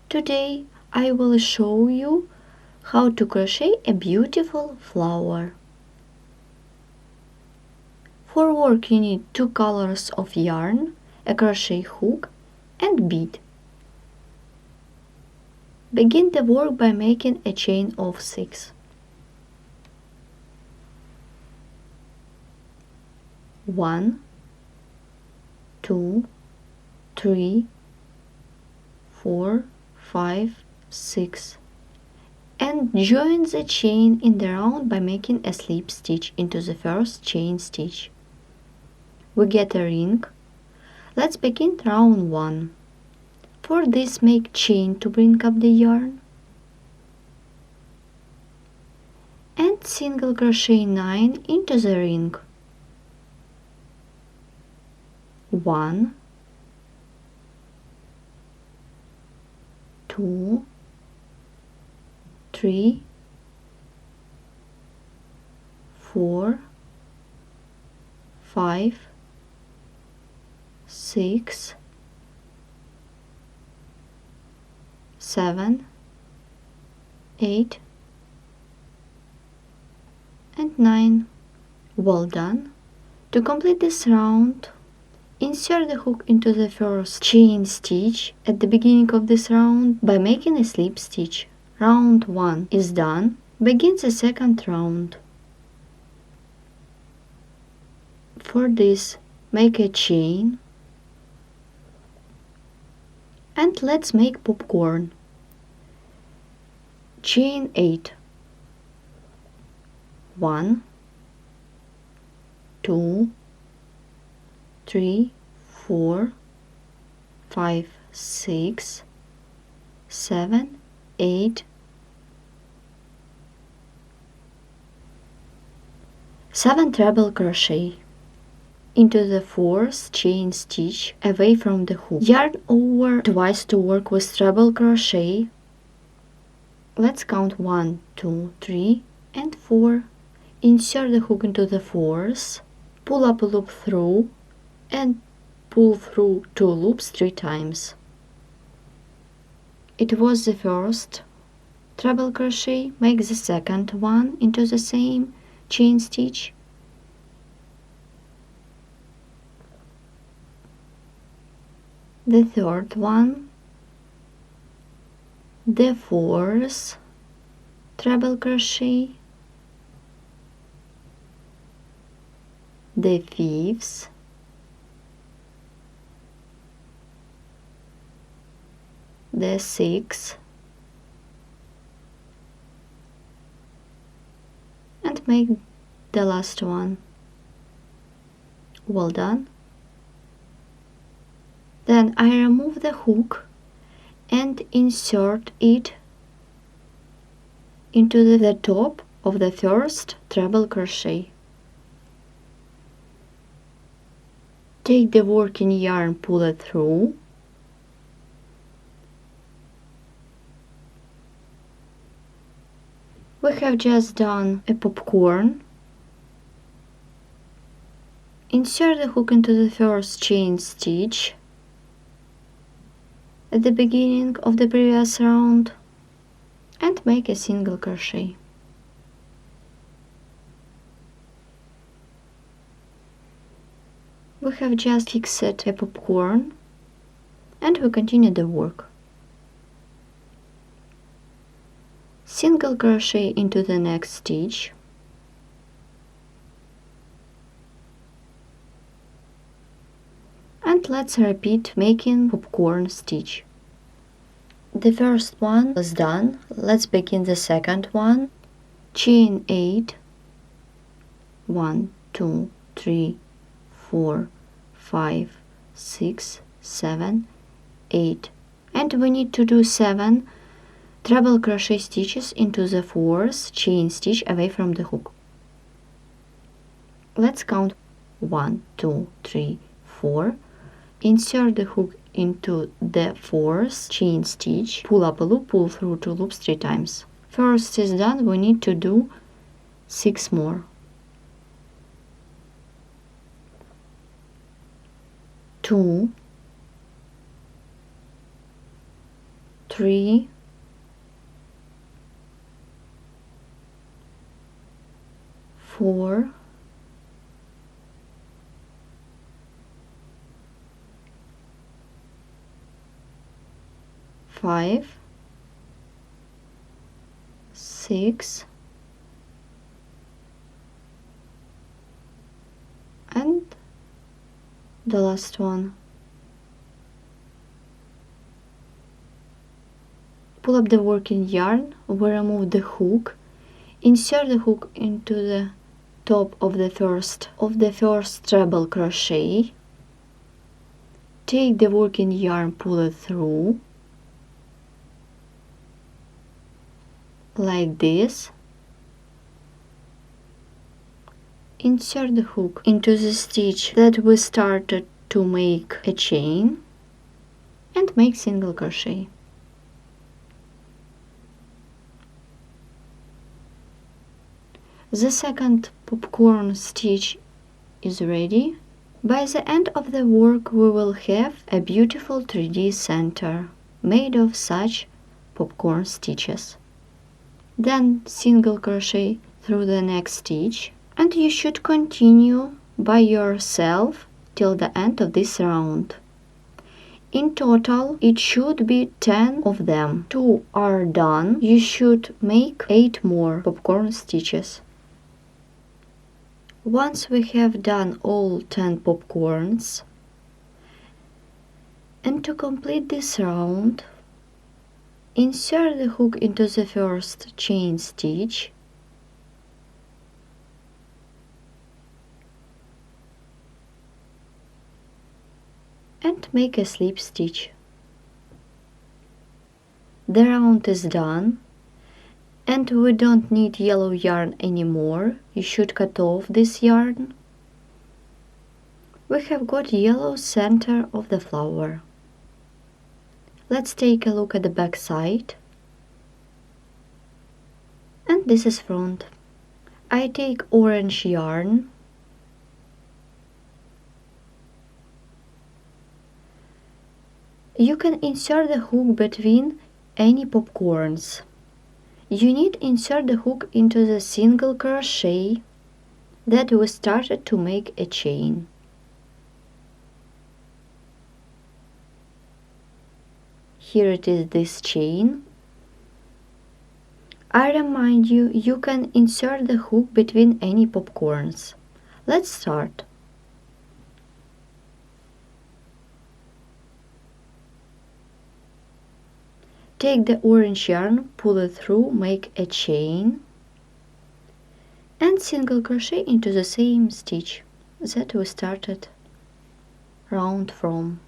Today I will show you how to crochet a beautiful flower. For work you need 2 colors of yarn, a crochet hook and bead. Begin the work by making a chain of 6. 1, 2, 3, 4, 5, 6, and join the chain in the round by making a slip stitch into the first chain stitch. We get a ring. Let's begin round 1. For this, make chain to bring up the yarn and single crochet 9 into the ring. 1, 2, 3, 4, 5, 6, 7, 8, and 9. Well done. To complete this round, insert the hook into the first chain stitch at the beginning of this round by making a slip stitch. Round 1 is done. Begin the second round. For this, make a chain and let's make popcorn. Chain 8. 1, 2, 3, 4, 5, 6, 7, 8, 7 treble crochet into the 4th chain stitch away from the hook. Yarn over twice to work with treble crochet. Let's count 1, 2, 3, and 4. Insert the hook into the 4th, pull up a loop through, and pull through 2 loops 3 times. It was the first treble crochet. Make the second one into the same chain stitch. The third one, the 4th treble crochet, the 5th, the 6th, and make the last one. Well done. Then I remove the hook and insert it into the top of the first treble crochet. Take the working yarn, pull it through, we have just done a popcorn. Insert the hook into the first chain stitch at the beginning of the previous round and make a single crochet. We have just fixed a popcorn and we continue the work. Single crochet into the next stitch, and let's repeat making popcorn stitch. The first one was done. Let's begin the second one. Chain 8, 1, 2, 3, 4, 5, 6, 7, 8, and we need to do 7 treble crochet stitches into the 4th chain stitch away from the hook. Let's count 1, 2, 3, 4. Insert the hook into the 4th chain stitch, pull up a loop, pull through 2 loops 3 times. First is done, we need to do 6 more. 2, 3, 4, 5, 6, and the last one. Pull up the working yarn, we remove the hook, insert the hook into the top of the first treble crochet, take the working yarn, pull it through like this, insert the hook into the stitch that we started to make a chain, and make single crochet. The second popcorn stitch is ready. By the end of the work we will have a beautiful 3D center made of such popcorn stitches. Then single crochet through the next stitch, and you should continue by yourself till the end of this round. In total it should be 10 of them. 2 are done. You should make 8 more popcorn stitches. Once we have done all 10 popcorns, and to complete this round, insert the hook into the first chain stitch, and make a slip stitch. The round is done, and we don't need yellow yarn anymore. You should cut off this yarn. We have got yellow center of the flower. Let's take a look at the back side. And this is front. I take orange yarn, you can insert the hook between any popcorns. You need to insert the hook into the single crochet that we started to make a chain. Here it is, this chain. I remind you, you can insert the hook between any popcorns. Let's start. Take the orange yarn, pull it through, make a chain, and single crochet into the same stitch that we started round from.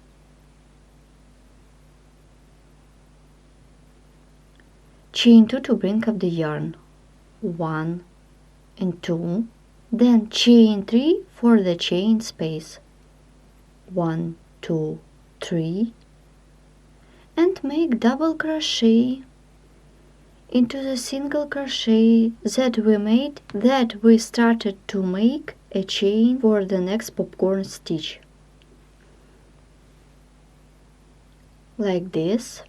Chain 2 to bring up the yarn, 1 and 2, then chain 3 for the chain space, 1, 2, 3, and make double crochet into the single crochet that we started to make a chain for the next popcorn stitch, like this.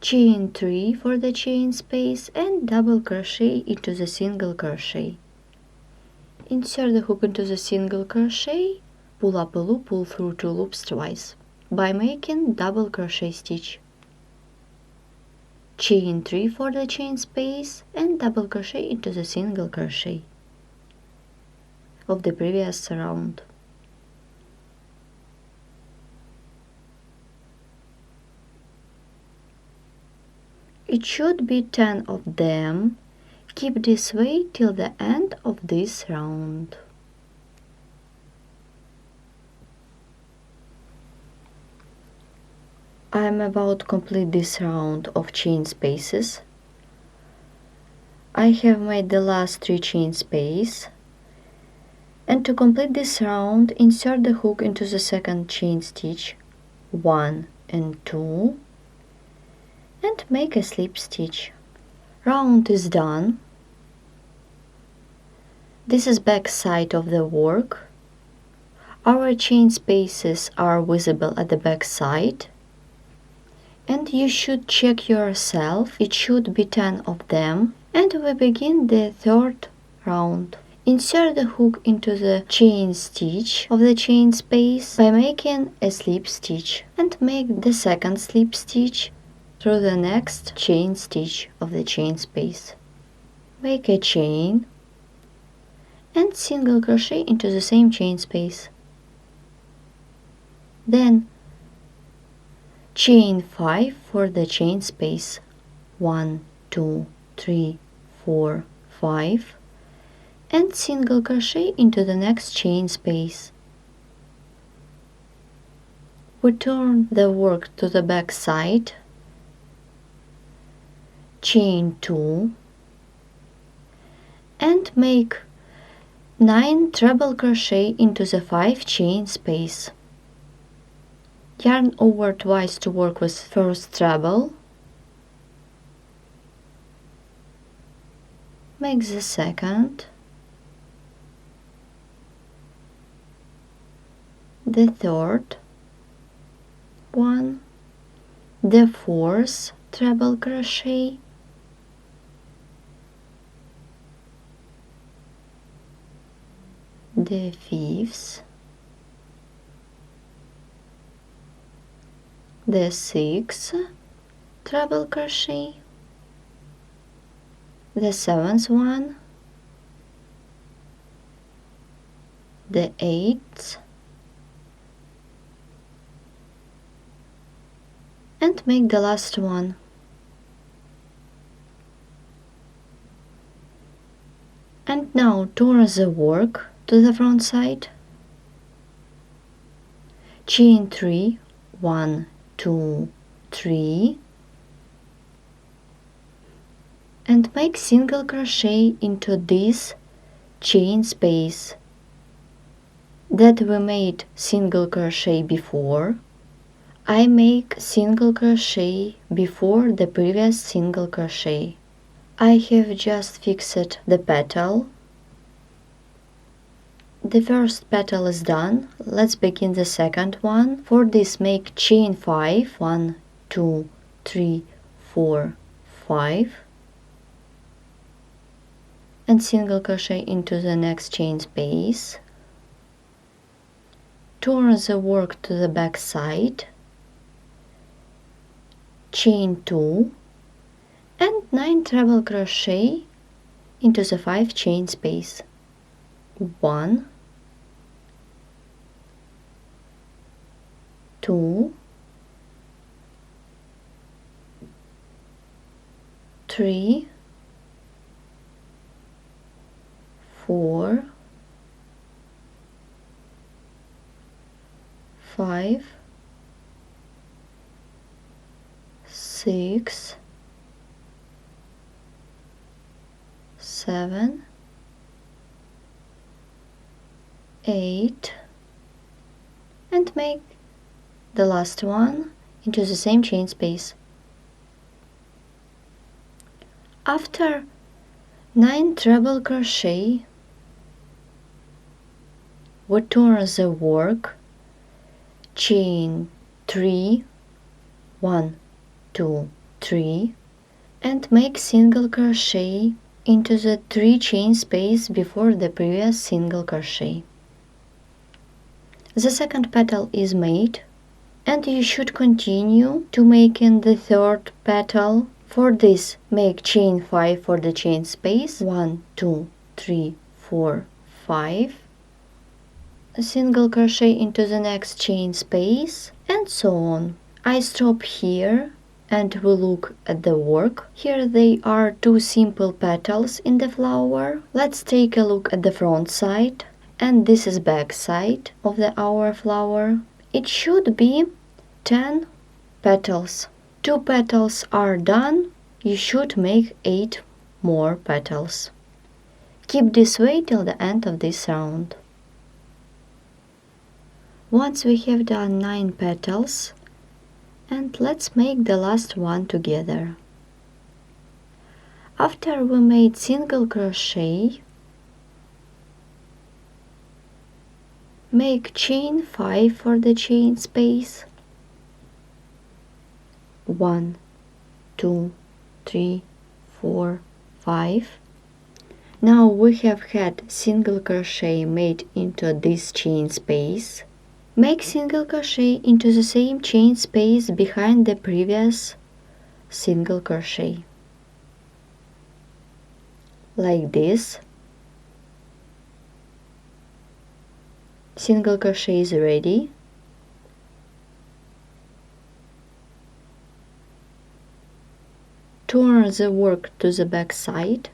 Chain 3 for the chain space and double crochet into the single crochet. Insert the hook into the single crochet, pull up a loop, pull through 2 loops twice by making double crochet stitch. Chain 3 for the chain space and double crochet into the single crochet of the previous round. It should be 10 of them. Keep this way till the end of this round. I am about to complete this round of chain spaces. I have made the last 3 chain space. And to complete this round, insert the hook into the second chain stitch, 1 and 2, and make a slip stitch. Round is done. This is back side of the work. Our chain spaces are visible at the back side, and you should check yourself. It should be 10 of them. And we begin the third round. Insert the hook into the chain stitch of the chain space by making a slip stitch, and make the second slip stitch through the next chain stitch of the chain space. Make a chain and single crochet into the same chain space. Then chain 5 for the chain space. 1, 2, 3, 4, 5, and single crochet into the next chain space. We turn the work to the back side, chain 2, and make 9 treble crochet into the 5 chain space. Yarn over twice to work with first treble. Make the second, the third one, the fourth treble crochet, the fifth, the sixth treble crochet, the seventh one, the eighth, and make the last one. And now turn the work to the front side, chain 3, 1, 2, 3, and make single crochet into this chain space that we made single crochet before. I make single crochet before the previous single crochet. I have just fixed the petal. The first petal is done. Let's begin the second one. For this, make chain 5, 1, 2, 3, 4, 5, and single crochet into the next chain space. Turn the work to the back side, chain 2, and 9 treble crochet into the 5 chain space. 1, 2, 3, 4, 5, 6, 7, 8, and make the last one into the same chain space. After 9 treble crochet, we turn the work, chain 3, 1, 2, 3, and make single crochet into the 3 chain space before the previous single crochet. The second petal is made, and you should continue to making the third petal. For this, make chain 5 for the chain space, 1, 2, 3, 4, 5, a single crochet into the next chain space, and so on. I stop here and we look at the work. Here they are 2 simple petals in the flower. Let's take a look at the front side, and this is back side of our flower. It should be 10 petals. 2 petals are done. You should make 8 more petals. Keep this way till the end of this round. Once we have done 9 petals, and let's make the last one together. After we made single crochet, Make chain 5 for the chain space. 1, 2, 3, 4, 5. Now we have had single crochet made into this chain space. Make single crochet into the same chain space behind the previous single crochet. Like this. Single crochet is ready. Turn the work to the back side.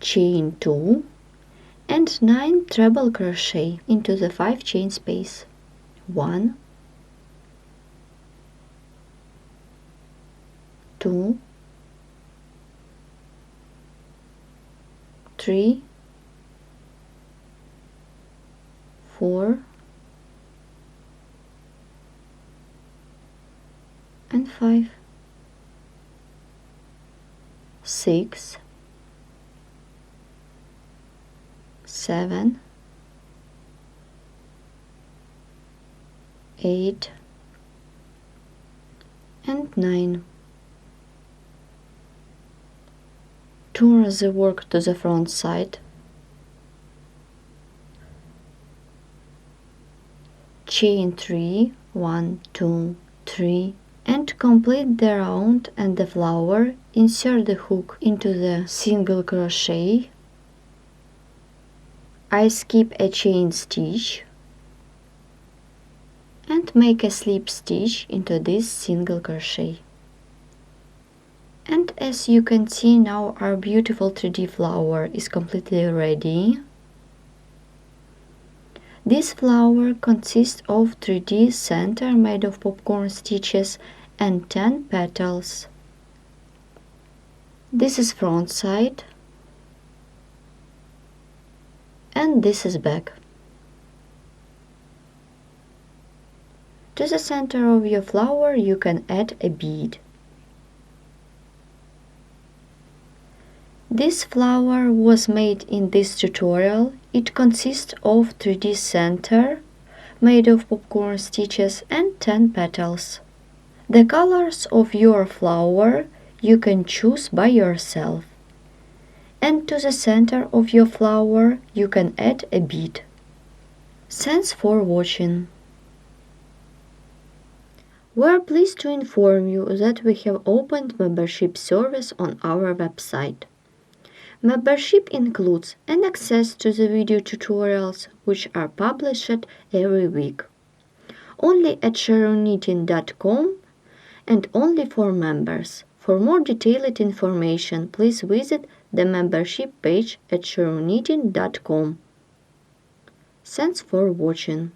Chain 2 and 9 treble crochet into the 5 chain space. 1, 2, 3, 4, and 5, 6, 7, 8, and 9. Turn the work to the front side. Chain 3, 1, 2, 3, and complete the round and the flower. Insert the hook into the single crochet. I skip a chain stitch and make a slip stitch into this single crochet. And as you can see, now our beautiful 3D flower is completely ready. This flower consists of 3D center made of popcorn stitches and 10 petals. This is front side and this is back. To the center of your flower you can add a bead. This flower was made in this tutorial. It consists of 3D center made of popcorn stitches and 10 petals. The colors of your flower you can choose by yourself. And to the center of your flower you can add a bead. Thanks for watching. We are pleased to inform you that we have opened membership service on our website. Membership includes an access to the video tutorials which are published every week. Only at SharonKnitting.com and only for members. For more detailed information, please visit the membership page at SharonKnitting.com. Thanks for watching.